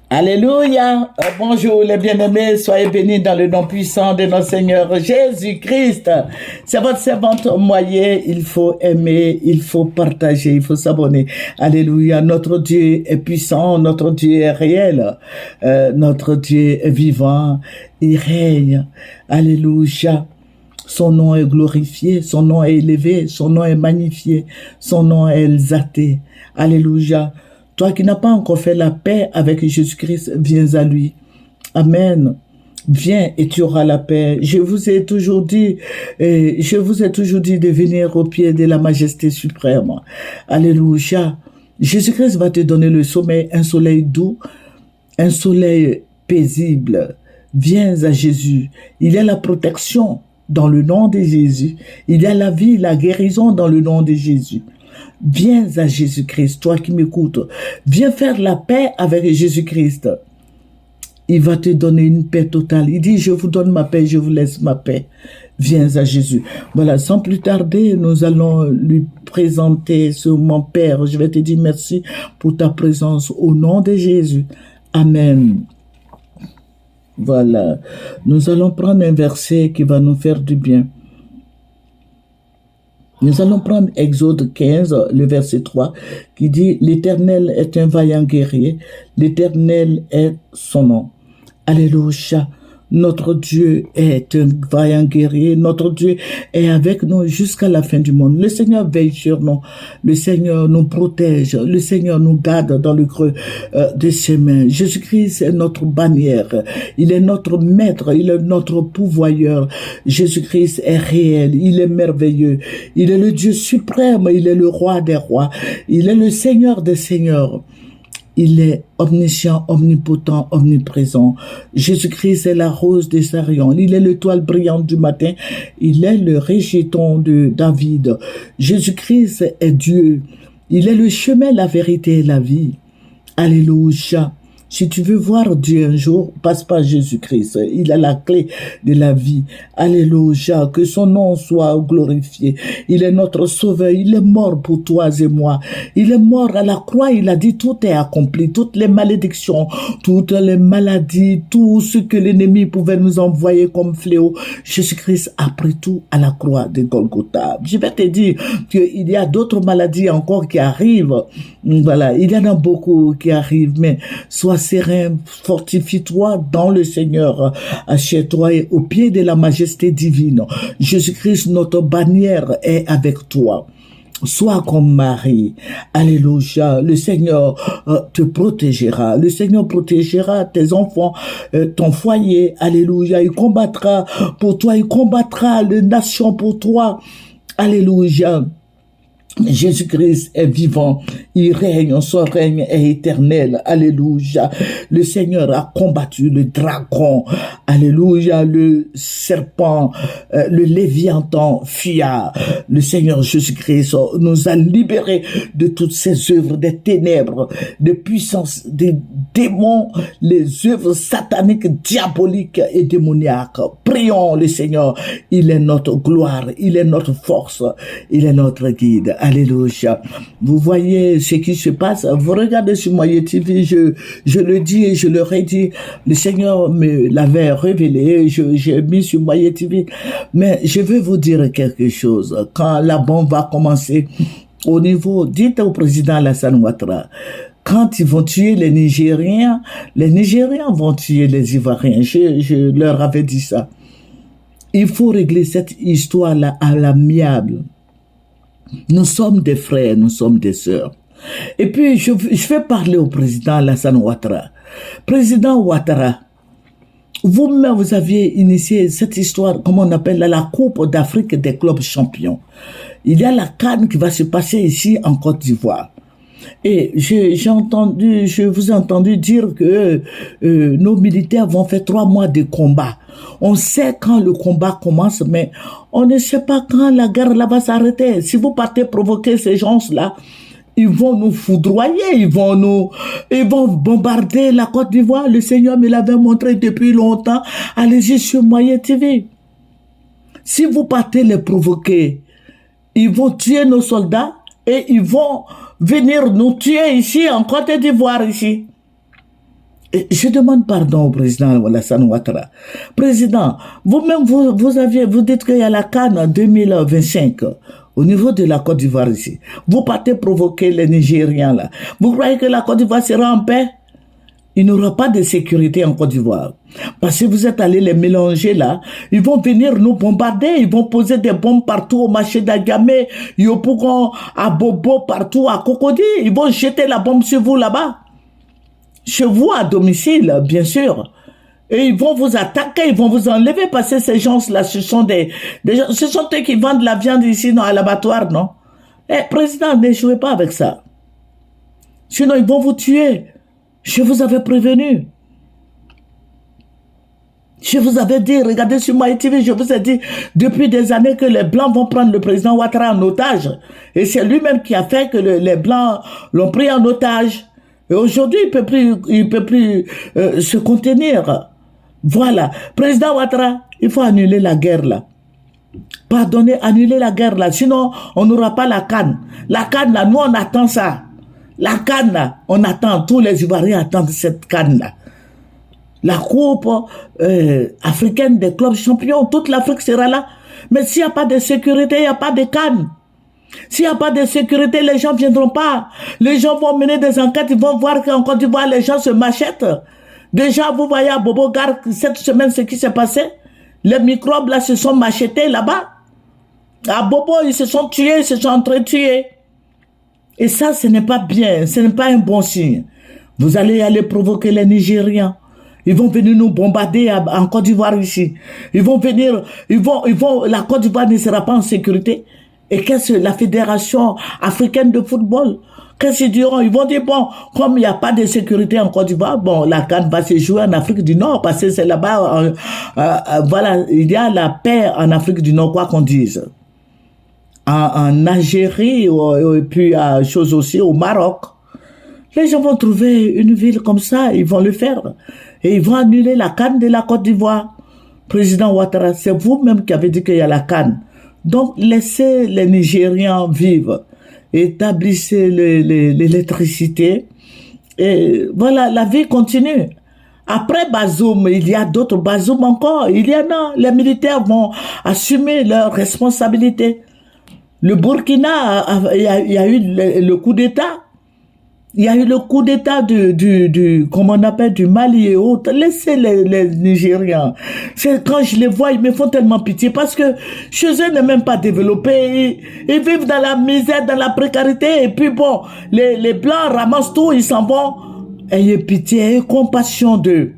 Alléluia. Bonjour les bien-aimés, soyez bénis dans le nom puissant de notre Seigneur Jésus-Christ. C'est votre servante moyen, il faut aimer, il faut partager, il faut s'abonner. Alléluia. Notre Dieu est puissant, notre Dieu est réel, notre Dieu est vivant, il règne. Alléluia. Son nom est glorifié, son nom est élevé, son nom est magnifié, son nom est exalté. Alléluia. Toi qui n'as pas encore fait la paix avec Jésus-Christ, viens à lui. Amen. Viens et tu auras la paix. Je vous ai toujours dit de venir au pied de la majesté suprême. Alléluia. Jésus-Christ va te donner le sommeil, un soleil doux, un soleil paisible. Viens à Jésus. Il y a la protection dans le nom de Jésus. Il y a la vie, la guérison dans le nom de Jésus. Viens à Jésus-Christ, toi qui m'écoutes. Viens faire la paix avec Jésus-Christ. Il va te donner une paix totale. Il dit, je vous donne ma paix, je vous laisse ma paix. Viens à Jésus. Voilà, sans plus tarder, nous allons lui présenter mon Père. Je vais te dire merci pour ta présence au nom de Jésus. Amen. Voilà, nous allons prendre un verset qui va nous faire du bien. Nous allons prendre Exode 15, le verset 3, qui dit « L'Éternel est un vaillant guerrier, l'Éternel est son nom. » Alléluia. Notre Dieu est un vaillant guerrier. Notre Dieu est avec nous jusqu'à la fin du monde. Le Seigneur veille sur nous. Le Seigneur nous protège. Le Seigneur nous garde dans le creux de ses mains. Jésus-Christ est notre bannière. Il est notre maître. Il est notre pourvoyeur. Jésus-Christ est réel. Il est merveilleux. Il est le Dieu suprême. Il est le roi des rois. Il est le Seigneur des seigneurs. Il est omniscient, omnipotent, omniprésent. Jésus-Christ est la rose de Sarion. Il est l'étoile brillante du matin. Il est le rejeton de David. Jésus-Christ est Dieu. Il est le chemin, la vérité et la vie. Alléluia. Si tu veux voir Dieu un jour, passe par Jésus-Christ. Il a la clé de la vie. Alléluia. Que son nom soit glorifié. Il est notre sauveur. Il est mort pour toi et moi. Il est mort à la croix. Il a dit tout est accompli. Toutes les malédictions, toutes les maladies, tout ce que l'ennemi pouvait nous envoyer comme fléau. Jésus-Christ a pris tout à la croix de Golgotha. Je vais te dire qu'il y a d'autres maladies encore qui arrivent. Voilà. Il y en a beaucoup qui arrivent, mais sois serein, fortifie-toi dans le Seigneur, chez toi et au pied de la majesté divine. Jésus-Christ, notre bannière, est avec toi. Sois comme Marie. Alléluia. Le Seigneur te protégera. Le Seigneur protégera tes enfants, ton foyer. Alléluia. Il combattra pour toi. Il combattra les nations pour toi. Alléluia. Jésus-Christ est vivant, il règne, son règne est éternel, alléluia. Le Seigneur a combattu le dragon, alléluia, le serpent, le léviathan fuya. Le Seigneur Jésus-Christ nous a libérés de toutes ces œuvres des ténèbres, des puissances, des démons, les œuvres sataniques, diaboliques et démoniaques. Prions le Seigneur, il est notre gloire, il est notre force, il est notre guide. Alléluia. Vous voyez ce qui se passe. Vous regardez sur Moyen TV, je le dis et je le redis. Le Seigneur me l'avait révélé. J'ai mis sur Moyen TV. Mais je veux vous dire quelque chose. Quand la bombe va commencer, au niveau, dites au président Alassane Ouattara, quand ils vont tuer les Nigériens vont tuer les Ivoiriens. Je leur avais dit ça. Il faut régler cette histoire-là à l'amiable. Nous sommes des frères, nous sommes des sœurs. Et puis, je vais parler au président Alassane Ouattara. Président Ouattara, vous-même, vous aviez initié cette histoire, comme on appelle la Coupe d'Afrique des clubs champions. Il y a la CAN qui va se passer ici en Côte d'Ivoire. Et je vous ai entendu dire que nos militaires vont faire 3 mois de combat. On sait quand le combat commence, mais on ne sait pas quand la guerre là va s'arrêter. Si vous partez provoquer ces gens-là, ils vont nous foudroyer, ils vont bombarder la Côte d'Ivoire. Le Seigneur me l'avait montré depuis longtemps. Allez-y sur Moyen TV. Si vous partez les provoquer, ils vont tuer nos soldats et ils vont venir nous tuer ici en Côte d'Ivoire ici. Je demande pardon au président Alassane Ouattara. Président, vous-même, vous dites qu'il y a la CAN en 2025 au niveau de la Côte d'Ivoire ici. Vous partez provoquer les Nigériens là. Vous croyez que la Côte d'Ivoire sera en paix? Il n'y aura pas de sécurité en Côte d'Ivoire. Parce que vous êtes allés les mélanger là. Ils vont venir nous bombarder. Ils vont poser des bombes partout au marché d'Agamé, Yopougon, à Bobo, partout, à Cocody. Ils vont jeter la bombe sur vous là-bas. Chez vous, à domicile, bien sûr. Et ils vont vous attaquer, ils vont vous enlever parce que ces gens-là, ce sont des gens, ce sont eux qui vendent la viande ici, non, à l'abattoir, non? Eh, président, ne jouez pas avec ça. Sinon, ils vont vous tuer. Je vous avais prévenu. Je vous avais dit, regardez sur MyTV, je vous ai dit depuis des années que les Blancs vont prendre le président Ouattara en otage. Et c'est lui-même qui a fait que les Blancs l'ont pris en otage. Et aujourd'hui, il peut plus se contenir. Voilà. Président Ouattara, il faut annuler la guerre là. Pardonnez, annuler la guerre là. Sinon, on n'aura pas la CAN. La CAN là, nous on attend ça. La CAN là, on attend. Tous les Ivoiriens attendent cette CAN là. La coupe africaine des clubs champions, toute l'Afrique sera là. Mais s'il n'y a pas de sécurité, il n'y a pas de CAN. S'il n'y a pas de sécurité, les gens ne viendront pas. Les gens vont mener des enquêtes, ils vont voir qu'en Côte d'Ivoire, les gens se machettent. Déjà, vous voyez à Bobo Gare cette semaine ce qui s'est passé. Les microbes là se sont machetés là-bas. À Bobo, ils se sont tués, ils se sont entretués. Et ça, ce n'est pas bien, ce n'est pas un bon signe. Vous allez aller provoquer les Nigériens. Ils vont venir nous bombarder en Côte d'Ivoire ici. Ils vont venir, la Côte d'Ivoire ne sera pas en sécurité. Et qu'est-ce que la Fédération africaine de football, qu'est-ce qu'ils diront? Ils vont dire, bon, comme il n'y a pas de sécurité en Côte d'Ivoire, bon, la CAN va se jouer en Afrique du Nord, parce que c'est là-bas, voilà, il y a la paix en Afrique du Nord, quoi qu'on dise. En Algérie, et puis chose aussi au Maroc. Les gens vont trouver une ville comme ça, ils vont le faire. Et ils vont annuler la CAN de la Côte d'Ivoire. Président Ouattara, c'est vous-même qui avez dit qu'il y a la CAN. Donc, laissez les Nigériens vivre. Établissez l'électricité. Et voilà, la vie continue. Après Bazoum, il y a d'autres Bazoum encore. Il y en a. Les militaires vont assumer leurs responsabilités. Le Burkina, il y a eu le coup d'État. Il y a eu le coup d'État comment on appelle, du Mali et autres. Laissez les Nigériens. C'est quand je les vois, ils me font tellement pitié parce que chez eux n'est même pas développé. Ils vivent dans la misère, dans la précarité. Et puis bon, les Blancs ramassent tout, ils s'en vont. Ayez pitié, ayez compassion d'eux.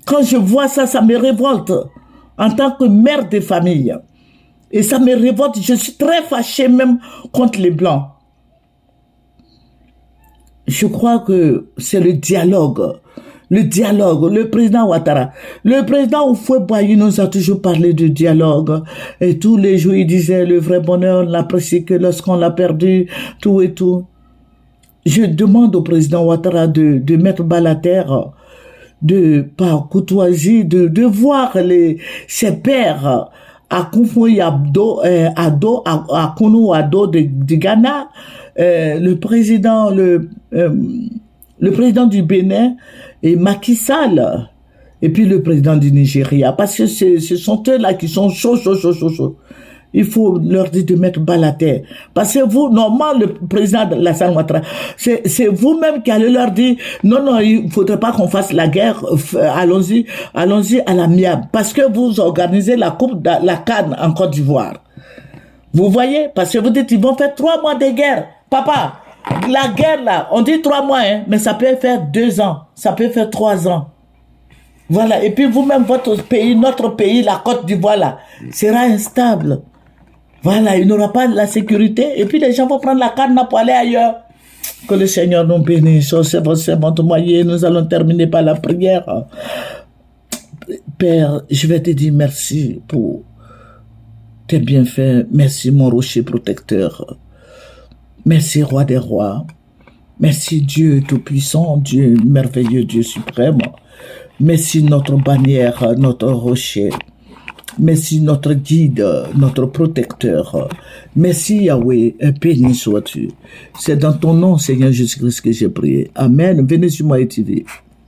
Quand je vois ça, ça me révolte. En tant que mère de famille. Et ça me révolte. Je suis très fâchée même contre les Blancs. Je crois que c'est le dialogue. Le président Ouattara. Le président Houphouët-Boigny nous a toujours parlé de dialogue. Et tous les jours, il disait, le vrai bonheur, on l'apprécie que lorsqu'on l'a perdu, tout et tout. Je demande au président Ouattara de mettre bas la terre, par courtoisie, de voir ses pairs à Koufoué Ado, à Kounou Ado de Ghana, le président du Bénin et Macky Sall, et puis le président du Nigeria, parce que ce sont eux-là qui sont chauds. Il faut leur dire de mettre bas la terre. Parce que vous, normalement, le président de Alassane Ouattara, c'est vous-même qui allez leur dire, non, il faudrait pas qu'on fasse la guerre, allons-y à l'amiable. Parce que vous organisez la CAN en Côte d'Ivoire. Vous voyez? Parce que vous dites, ils vont faire 3 mois de guerre. Papa, la guerre là, on dit 3 mois, hein, mais ça peut faire 2 ans, ça peut faire 3 ans. Voilà. Et puis vous-même, votre pays, notre pays, la Côte d'Ivoire là, sera instable. Voilà, il n'aura pas la sécurité. Et puis les gens vont prendre la CAN pour aller ailleurs. Que le Seigneur nous bénisse. C'est votre moyen. Nous allons terminer par la prière. Père, je vais te dire merci pour tes bienfaits. Merci mon rocher protecteur. Merci roi des rois. Merci Dieu tout-puissant, Dieu merveilleux, Dieu suprême. Merci notre bannière, notre rocher. Merci notre guide, notre protecteur. Merci Yahweh, béni sois-tu. C'est dans ton nom, Seigneur Jésus-Christ, que j'ai prié. Amen. Venez sur MyTV.